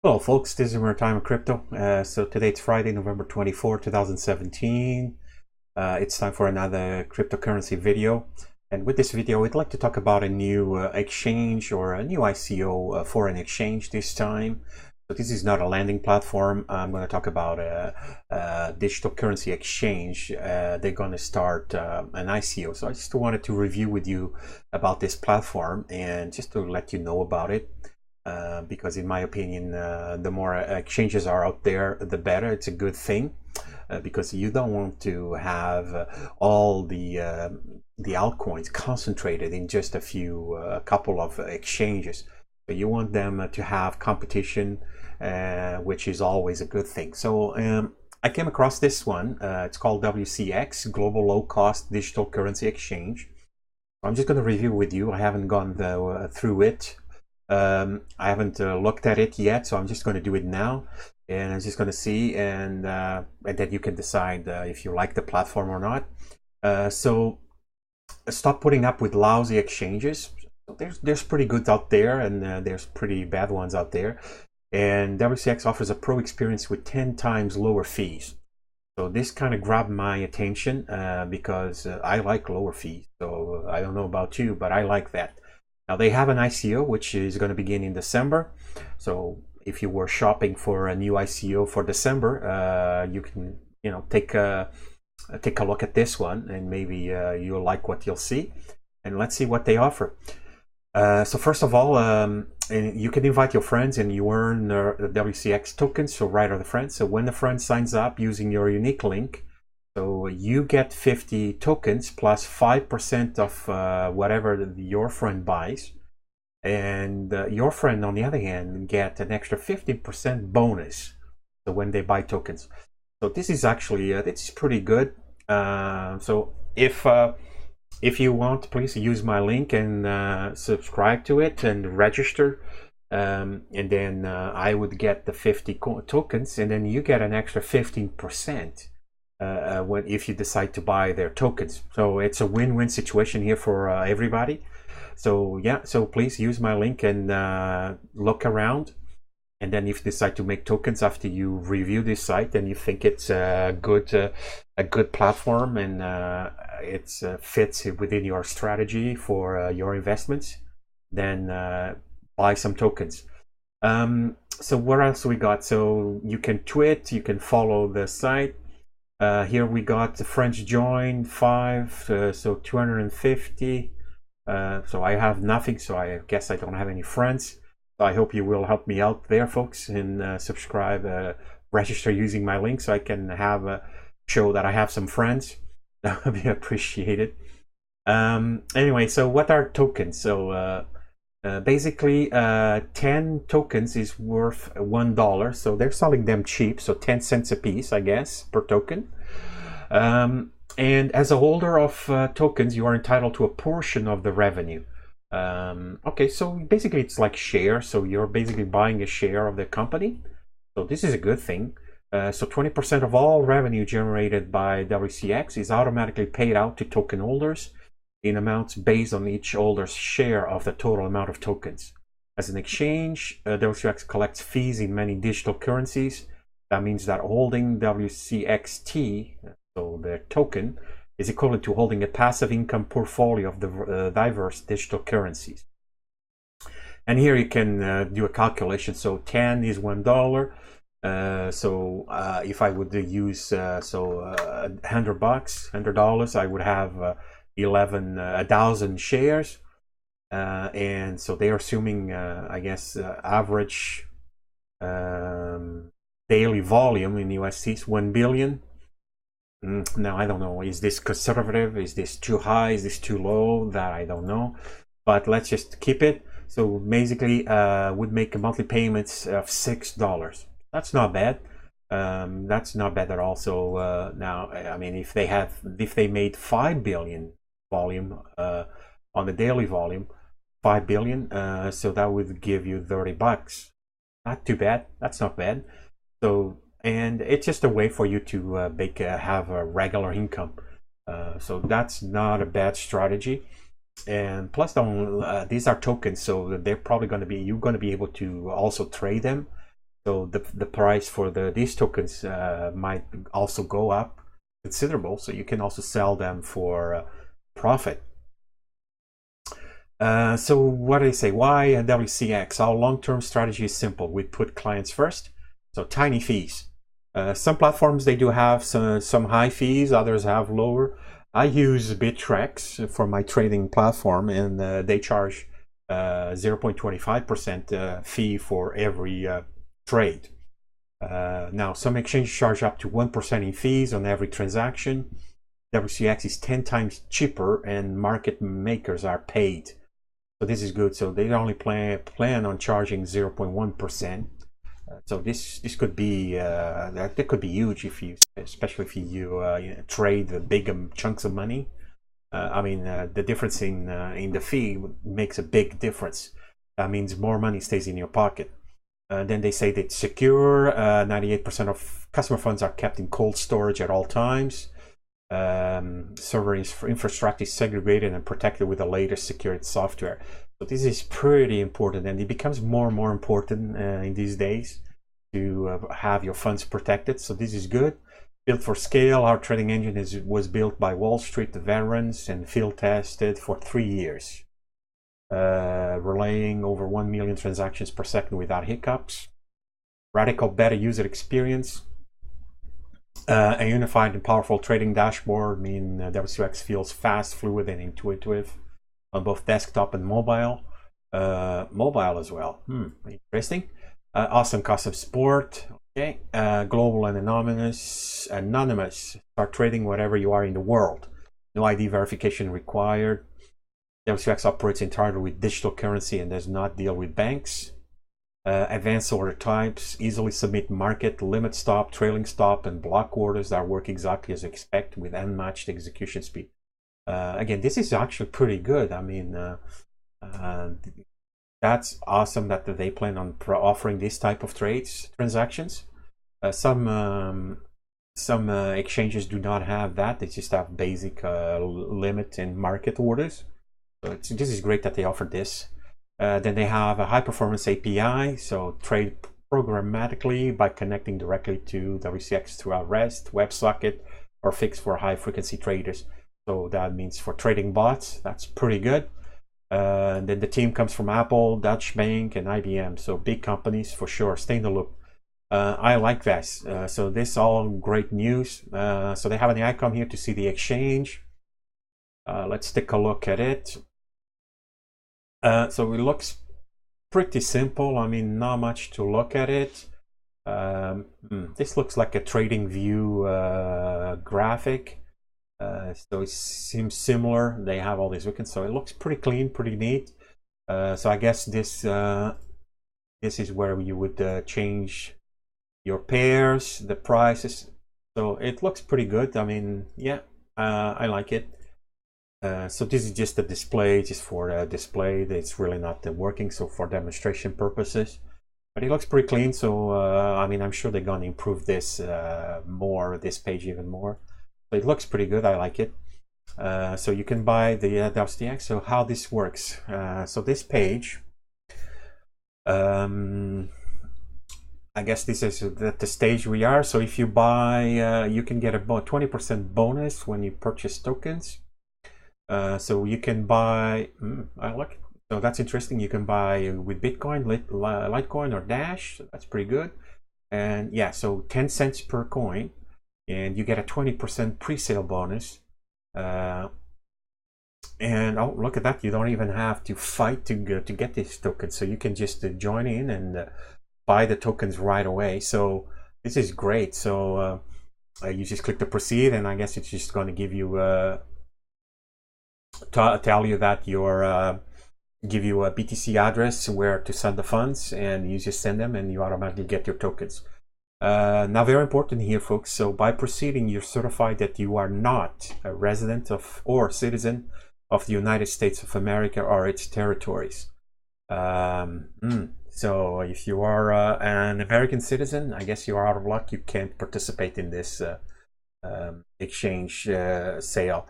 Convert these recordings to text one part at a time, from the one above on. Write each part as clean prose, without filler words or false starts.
Hello folks, this is More Time of Crypto. So today it's Friday, November 24, 2017. It's time for another cryptocurrency video. And with this video, I'd like to talk about a new exchange or a new ICO for an exchange this time. So this is not a lending platform. I'm going to talk about a digital currency exchange. They're going to start an ICO. So I just wanted to review with you about this platform and just to let you know about it. Because in my opinion, the more exchanges are out there, the better. It's a good thing because you don't want to have all the altcoins concentrated in just a couple of exchanges. So you want them to have competition, which is always a good thing. So I came across this one. It's called WCX, Global Low Cost Digital Currency Exchange. I'm just going to review with you. I haven't gone through it. I haven't looked at it yet, so I'm just going to do it now, and I'm just going to see, and then you can decide if you like the platform or not. So stop putting up with lousy exchanges. There's pretty good out there, and there's pretty bad ones out there. And WCX offers a pro experience with 10 times lower fees. So this kind of grabbed my attention because I like lower fees. So I don't know about you, but I like that. Now they have an ICO which is going to begin in December. So if you were shopping for a new ICO for December, you can take a look at this one, and maybe you'll like what you'll see. And let's see what they offer. So first of all, you can invite your friends and you earn the WCX tokens, so right of the friend. So when the friend signs up using your unique link, so you get 50 tokens plus 5% of whatever your friend buys. And your friend, on the other hand, get an extra 15% bonus so when they buy tokens. So this is actually, this is pretty good. So if you want, please use my link and subscribe to it and register. And then I would get the 50 tokens, and then you get an extra 15%. If you decide to buy their tokens. So it's a win-win situation here for everybody. So yeah, so please use my link and look around. And then if you decide to make tokens after you review this site and you think it's a good platform and it fits within your strategy for your investments, then buy some tokens. So what else we got? So you can tweet, you can follow the site. Here we got the French join 5, so 250. So I have nothing, so I guess I don't have any friends. So I hope you will help me out there, folks, and subscribe, register using my link so I can have show that I have some friends. That would be appreciated. Anyway, so what are tokens? So basically 10 tokens is worth $1, so they're selling them cheap, so 10 cents a piece, I guess, per token. And as a holder of tokens, you are entitled to a portion of the revenue. Okay, so basically it's like share, so you're basically buying a share of the company. So this is a good thing. So 20% of all revenue generated by WCX is automatically paid out to token holders in amounts based on each holder's share of the total amount of tokens. As an exchange, WCX collects fees in many digital currencies. That means that holding WCXT, so the token, is equivalent to holding a passive income portfolio of the diverse digital currencies. And here you can do a calculation. So 10 is $1. So if I would use $100, $100, I would have 1,000 shares, and so they are assuming I guess average daily volume in USD is 1 billion. Now I don't know, is this conservative, is this too high, is this too low? That I don't know, but let's just keep it. So basically would make monthly payments of $6. That's not bad. That's not bad at all. So now, I mean, if they made 5 billion volume on the daily volume, 5 billion, so that would give you $30. Not too bad. That's not bad. So, and it's just a way for you to have a regular income. So that's not a bad strategy. And plus, these are tokens, so they're probably going to be, you're going to be able to also trade them. So the price for these tokens might also go up considerable. So you can also sell them for profit. So what do I say? Why WCX? Our long-term strategy is simple. We put clients first. So tiny fees. Some platforms, they do have some high fees, others have lower. I use Bitconnect for my trading platform, and they charge 0.25% fee for every trade. Now, some exchanges charge up to 1% in fees on every transaction. WCX is 10 times cheaper, and market makers are paid. So this is good. So they only plan on charging 0.1%. So this could be that could be huge if you, especially if you trade big chunks of money. I mean, the difference in the fee makes a big difference. That means more money stays in your pocket. Then they say that it's secure. 98% of customer funds are kept in cold storage at all times. Server infrastructure is segregated and protected with the latest security software. So this is pretty important, and it becomes more and more important in these days to have your funds protected. So this is good. Built for scale. Our trading engine was built by Wall Street veterans and field tested for 3 years, relaying over 1 million transactions per second without hiccups. Radical better user experience. A unified and powerful trading dashboard mean WCX feels fast, fluid, and intuitive on both desktop and mobile. Mobile as well. Interesting. Awesome custom support. Okay. Global and anonymous. Start trading wherever you are in the world. No ID verification required. WCX operates entirely with digital currency and does not deal with banks. Advanced order types, easily submit market, limit stop, trailing stop, and block orders that work exactly as expected with unmatched execution speed. Again, this is actually pretty good. I mean, that's awesome that they plan on offering this type of transactions. Some exchanges do not have that. They just have basic limit and market orders. So this is great that they offer this. Then they have a high performance API, so trade programmatically by connecting directly to WCX through a REST, WebSocket, or Fix for high frequency traders. So that means for trading bots, that's pretty good. Then the team comes from Apple, Dutch Bank, and IBM. So big companies for sure. Stay in the loop. I like this. So this all great news. So they have an icon here to see the exchange. Let's take a look at it. So it looks pretty simple. I mean, not much to look at it. This looks like a trading view graphic. So it seems similar. They have all these wickets, so it looks pretty clean, pretty neat. So I guess this is where you would change your pairs, the prices. So it looks pretty good. I mean, yeah, I like it. So this is just a display, just for a display. It's really not working, so for demonstration purposes. But it looks pretty clean, so I mean, I'm sure they're going to improve this this page even more. So it looks pretty good. I like it. So you can buy the WCX. So how this works? So this page, I guess this is the stage we are. So if you buy, you can get about 20% bonus when you purchase tokens. So you can buy, so that's interesting. You can buy with Bitcoin, Litecoin, or Dash. So that's pretty good. And yeah, so 10 cents per coin, and you get a 20% pre-sale bonus. And oh, look at that. You don't even have to fight to get these tokens. So you can just join in and buy the tokens right away. So this is great. So you just click the proceed, and I guess it's just going to give you tell you that give you a BTC address where to send the funds, and you just send them and you automatically get your tokens. Now, very important here, folks. So by proceeding, you're certified that you are not a resident of or citizen of the United States of America or its territories. So if you are an American citizen, I guess you are out of luck. You can't participate in this exchange sale.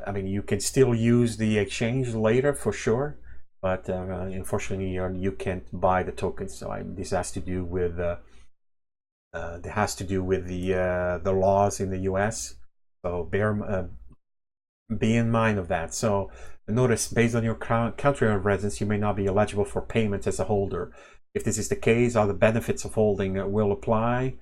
I mean, you can still use the exchange later for sure, but unfortunately you can't buy the tokens. So this has to do with the laws in the US. So be in mind of that. So notice, based on your country of residence, you may not be eligible for payments as a holder. If this is the case, other benefits of holding will apply.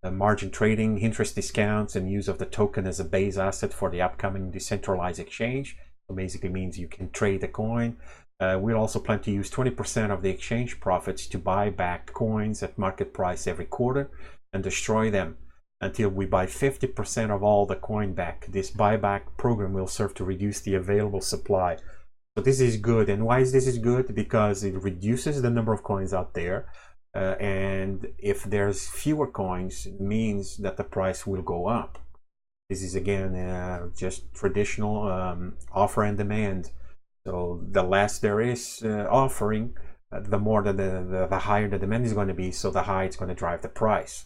Margin trading, interest discounts, and use of the token as a base asset for the upcoming decentralized exchange. So basically means you can trade the coin. We'll also plan to use 20% of the exchange profits to buy back coins at market price every quarter and destroy them until we buy 50% of all the coin back. This buyback program will serve to reduce the available supply. So this is good. And why is this good? Because it reduces the number of coins out there. And if there's fewer coins, it means that the price will go up. This is again just traditional offer and demand. So the less there is offering, the more the higher the demand is going to be. So the higher it's going to drive the price.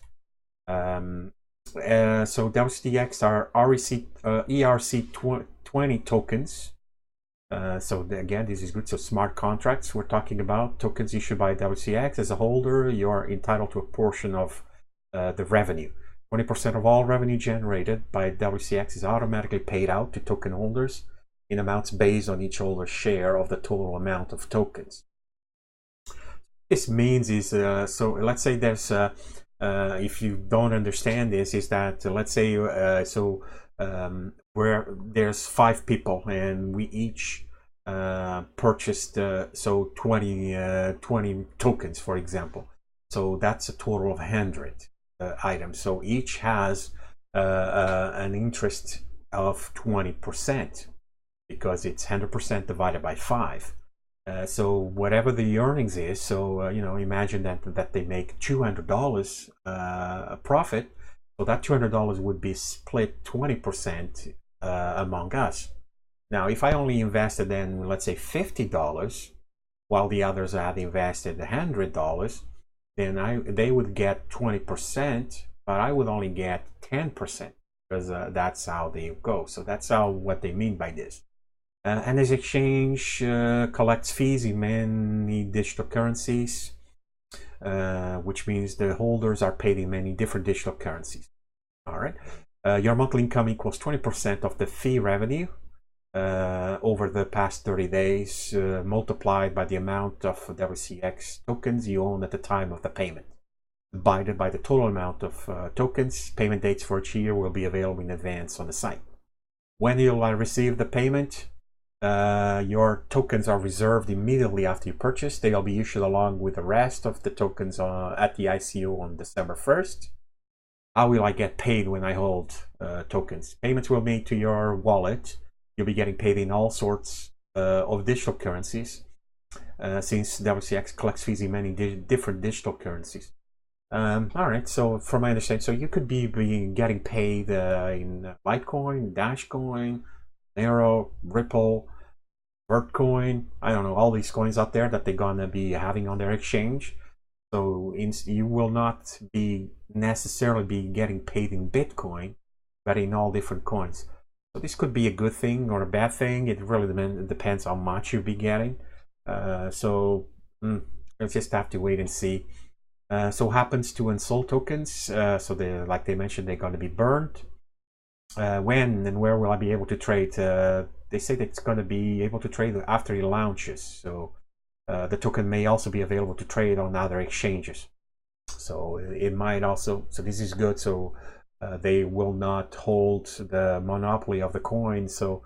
So WCX are ERC20 tokens. So again, this is good. So smart contracts we're talking about, tokens issued by WCX. As a holder, you are entitled to a portion of the revenue. 20% of all revenue generated by WCX is automatically paid out to token holders in amounts based on each holder's share of the total amount of tokens. This means is, so let's say there's, if you don't understand this, is that let's say, where there's 5 people and we each purchased 20 tokens, for example. So that's a total of 100 items. So each has an interest of 20% because it's 100% divided by 5. So whatever the earnings is, so imagine that they make $200 profit. So that $200 would be split 20% among us. Now, if I only invested in, let's say, $50, while the others had invested $100, then they would get 20%, but I would only get 10% because that's how they go. So that's what they mean by this. And this exchange collects fees in many digital currencies, which means the holders are paid in many different digital currencies. All right. Your monthly income equals 20% of the fee revenue over the past 30 days, multiplied by the amount of WCX tokens you own at the time of the payment, divided by the total amount of tokens. Payment dates for each year will be available in advance on the site. When you'll receive the payment, your tokens are reserved immediately after you purchase. They'll be issued along with the rest of the tokens at the ICO on December 1st. How will I get paid when I hold tokens? Payments will be made to your wallet. You'll be getting paid in all sorts of digital currencies, since WCX collects fees in many different digital currencies. All right, so from my understanding, so you could be getting paid in Litecoin, Dashcoin, Nero, Ripple, Vertcoin, I don't know, all these coins out there that they're gonna be having on their exchange. So you will not be necessarily be getting paid in Bitcoin, but in all different coins. So this could be a good thing or a bad thing. It really depends how much you'll be getting. You'll just have to wait and see. So what happens to unsold tokens? So like they mentioned, they're going to be burned. When and where will I be able to trade? They say that it's going to be able to trade after it launches. So the token may also be available to trade on other exchanges. So it might also, so this is good. So they will not hold the monopoly of the coin. So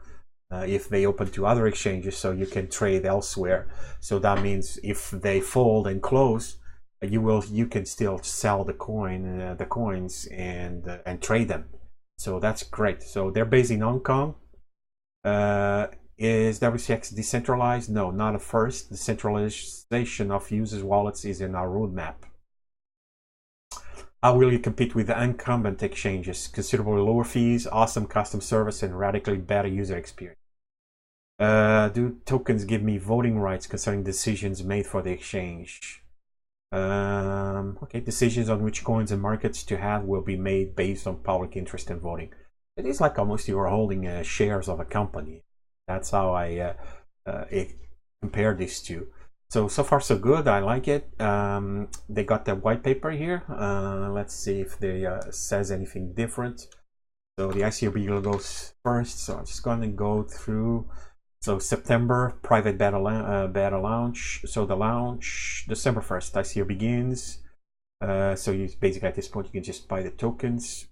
if they open to other exchanges, so you can trade elsewhere. So that means if they fold and close, you can still sell the coins and trade them. So that's great. So they're based in Hong Kong. Is WCX decentralized? No, not at first. The centralization of users' wallets is in our roadmap. How will you compete with the incumbent exchanges? Considerably lower fees, awesome custom service, and radically better user experience. Do tokens give me voting rights concerning decisions made for the exchange? Okay, decisions on which coins and markets to have will be made based on public interest in voting. It is like almost you are holding shares of a company. That's how compare these two. So far so good. I like it. They got the white paper here. Let's see if they says anything different. So the ICO goes first. So I'm just going to go through. So September, private beta launch. So the launch, December 1st, ICO begins. So you basically at this point you can just buy the tokens.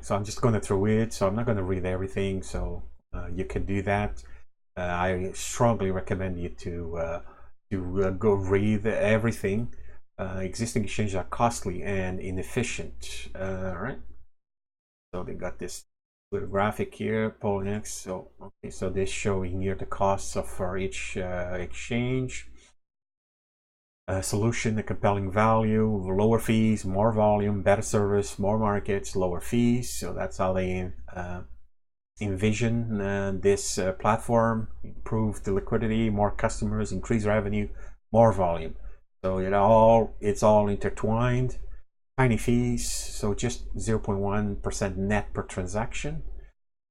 So I'm just going to throw it. So I'm not going to read everything. So you can do that. I strongly recommend you to go read everything. Existing exchanges are costly and inefficient. All right. So they got this little graphic here, Polynex. So okay, so this showing here the costs of for each exchange. Solution, a compelling value, lower fees, more volume, better service, more markets, lower fees. So that's how they envision this platform. Improve the liquidity, more customers, increase revenue, more volume. So it's all intertwined. Tiny fees, so just 0.1% net per transaction,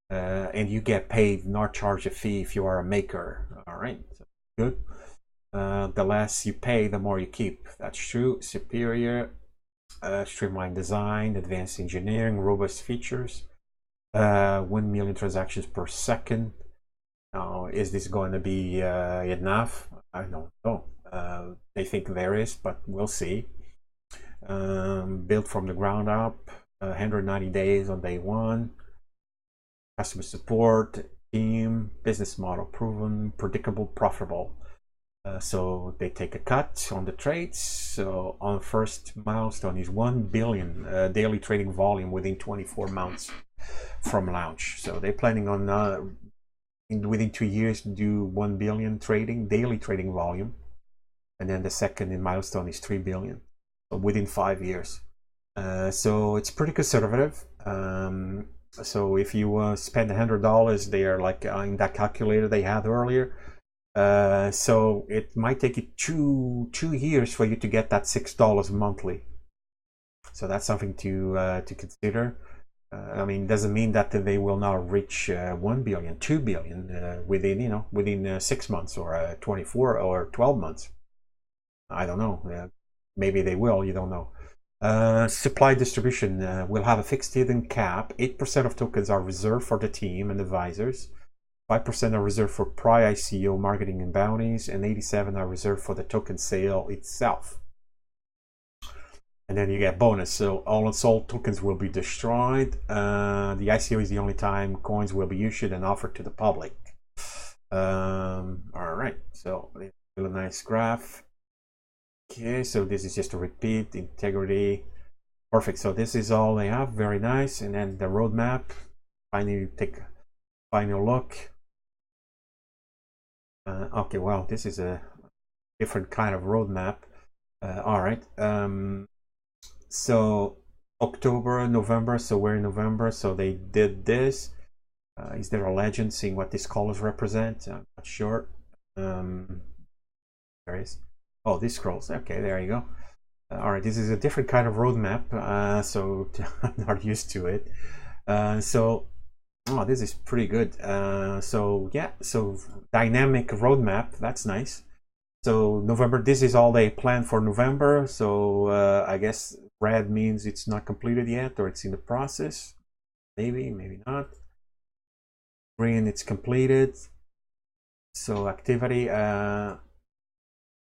and you get paid, not charge a fee if you are a maker. All right, so good. The less you pay, the more you keep. That's true. Superior, streamlined design, advanced engineering, robust features, 1 million transactions per second. Now, is this going to be enough? I don't know. They think there is, but we'll see. Built from the ground up, 190 days on day one. Customer support, team, business model proven, predictable, profitable. So they take a cut on the trades. So on first milestone is 1 billion daily trading volume within 24 months from launch. So they're planning on within 2 years to do 1 billion daily trading volume, and then the second milestone is 3 billion. So within 5 years. So it's pretty conservative. So if you spend $100, they are like in that calculator they had earlier. So it might take you two years for you to get that $6 monthly. So that's something to consider. I mean, doesn't mean that they will now reach 1 billion, 2 billion within 6 months or 24 or 12 months. I don't know. Maybe they will, you don't know. Supply distribution will have a fixed hidden cap. 8% of tokens are reserved for the team and advisors. 5% are reserved for pre-ICO marketing and bounties, and 87% are reserved for the token sale itself. And then you get bonus. So all unsold tokens will be destroyed. The ICO is the only time coins will be issued and offered to the public. All right. So a nice graph. Okay, so this is just a repeat, integrity. Perfect. So this is all they have. Very nice. And then the roadmap. Finally, take a final look. Okay, well, this is a different kind of roadmap. All right. So October, November. So we're in November. So they did this. Is there a legend seeing what these colors represent? I'm not sure. There is. Oh, this scrolls. Okay, there you go. All right, this is a different kind of roadmap, so I'm not used to it. Oh, this is pretty good. So yeah, so dynamic roadmap. That's nice. So November, this is all they plan for November. So I guess red means it's not completed yet, or it's in the process. Maybe, maybe not. Green, it's completed. So activity.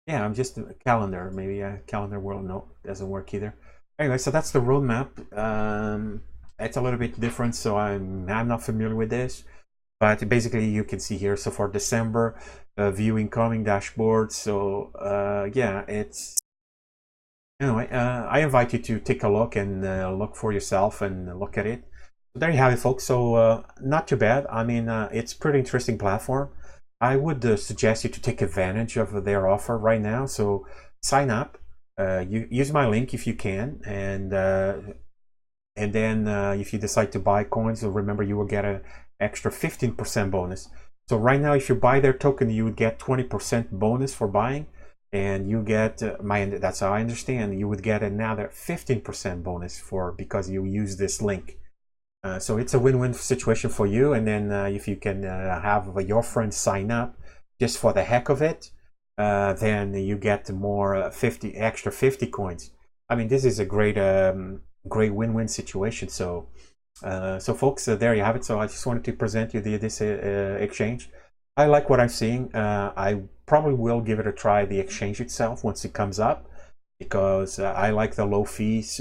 Yeah, I'm just a calendar. Maybe a calendar will no, doesn't work either. Anyway, so that's the roadmap. It's a little bit different, so I'm not familiar with this, but basically you can see here. So for December, view incoming dashboard. So yeah, it's anyway. I invite you to take a look and look for yourself and look at it. So there you have it, folks. So not too bad. I mean, it's pretty interesting platform. I would suggest you to take advantage of their offer right now. So sign up, you use my link if you can, and then if you decide to buy coins, remember you will get an extra 15% bonus. So right now, if you buy their token, you would get 20% bonus for buying, and you get that's how I understand, you would get another 15% bonus because you use this link. So it's a win-win situation for you. And then if you can have your friends sign up just for the heck of it, then you get more extra 50 coins. I mean, this is a great great win-win situation. So so folks, there you have it. So I just wanted to present you this exchange. I like what I'm seeing. I probably will give it a try, the exchange itself, once it comes up, because I like the low fees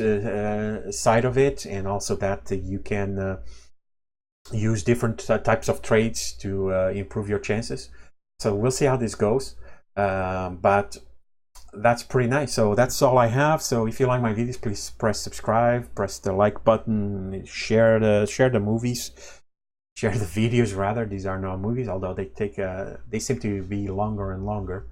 side of it, and also that you can use different types of trades to improve your chances. So we'll see how this goes, but that's pretty nice. So that's all I have. So if you like my videos, please press subscribe, press the like button, share the movies, share the videos rather. These are not movies, although they seem to be longer and longer.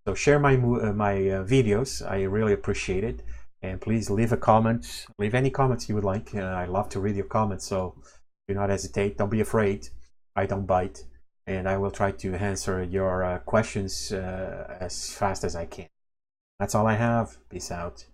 So share my videos. I really appreciate it. And please leave a comment. Leave any comments you would like. I love to read your comments. So do not hesitate. Don't be afraid. I don't bite. And I will try to answer your questions as fast as I can. That's all I have. Peace out.